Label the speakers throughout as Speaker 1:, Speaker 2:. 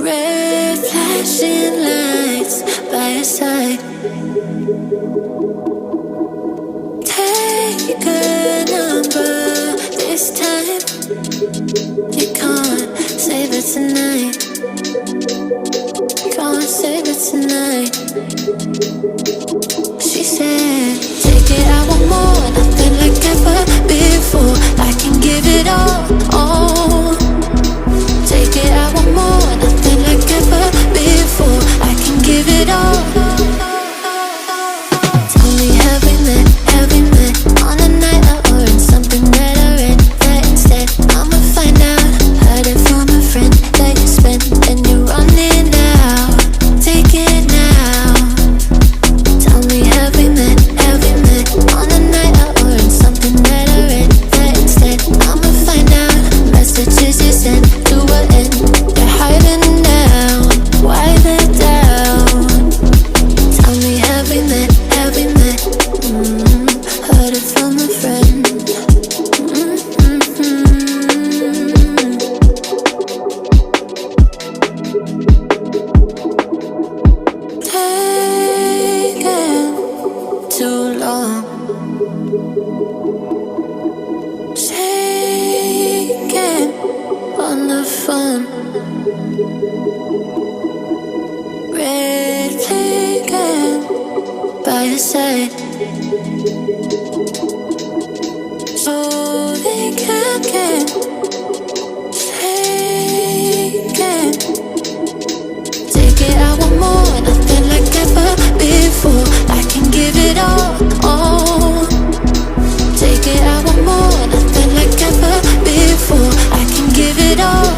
Speaker 1: Red flashing lights by your side. Take a number this time. You can't save it tonight. Can't save it tonight. She said, take it, I want more. Nothing like ever before. I can give it all. Take it, I want more. Nothing like ever before. I can give it all. Tell me, have we met? Have we met on a night out or in something that I read? That instead, I'ma find out. Heard it from a friend that you spent and you're running now. Take it now. Tell me, have we met? Have we met on a night out or in something that I read? That instead, I'ma find out. Messages you sent to an end. You're hiding now. Why the doubt? Tell me, have we met? Have we met? Heard it from a friend. Taking too long. Shaking on the phone. Red flagging by your side. So they can't get shaken. Take it, I want more. Nothing like ever before. I can give it all. Take it, I want more. Nothing like ever before. I can give it all.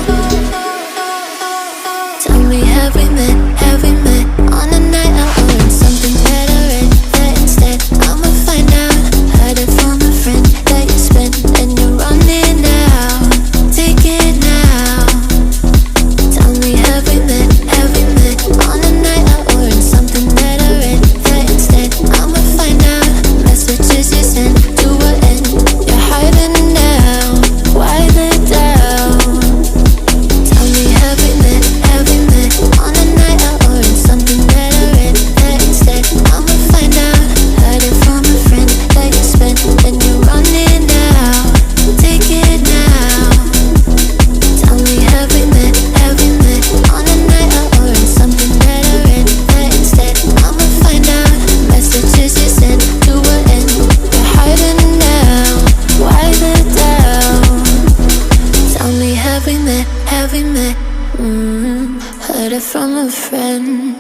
Speaker 1: Tell me, have we met? Have we met on a night out or in something that I read? That instead, I'ma find out. Heard it from a friend that you spent and you're running now. Take it now. Tell me, have we met? Have we met on a night out or in something that I read? That instead, I'ma find out. Messages you sent to an end. You're hiding now. Why the doubt? Tell me, have we met? Have we met on a night out or in something that I read? That instead, I'ma find out. Heard it from a friend that you spent and you're running now. Take it now. Tell me, have we met? Have we met on a night out or in something that I read? That instead, I'ma find out. Messages you sent to an end. You're hiding now. Why the doubt? Tell me, have we met? Have we met? Heard it from a friend.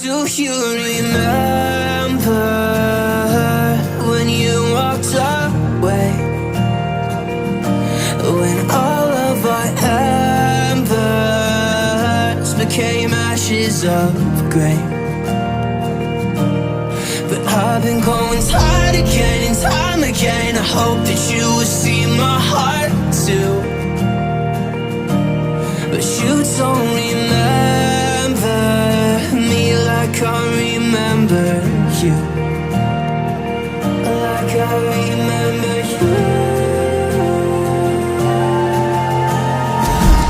Speaker 2: Do you remember when you walked away? When all of our embers became ashes of grey. But I've been going tired again and time again. I hope that you will see my heart too. But you don't remember me like I remember you. Like I remember you.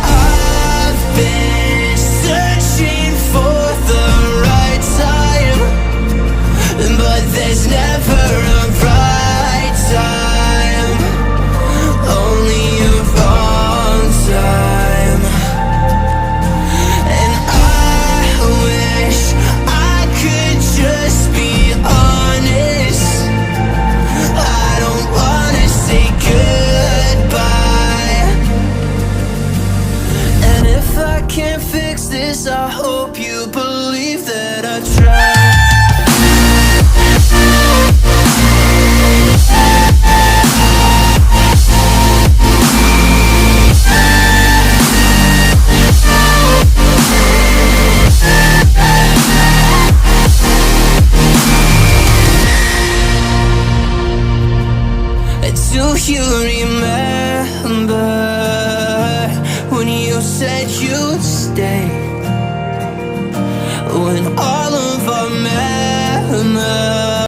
Speaker 2: I've been searching for the right time, but there's never a right time, only a wrong time. And I wish I could just be honest. I don't wanna say goodbye. And if I can't fix this, I hope you believe that I tried. Do you remember when you said you'd stay? When all of our memories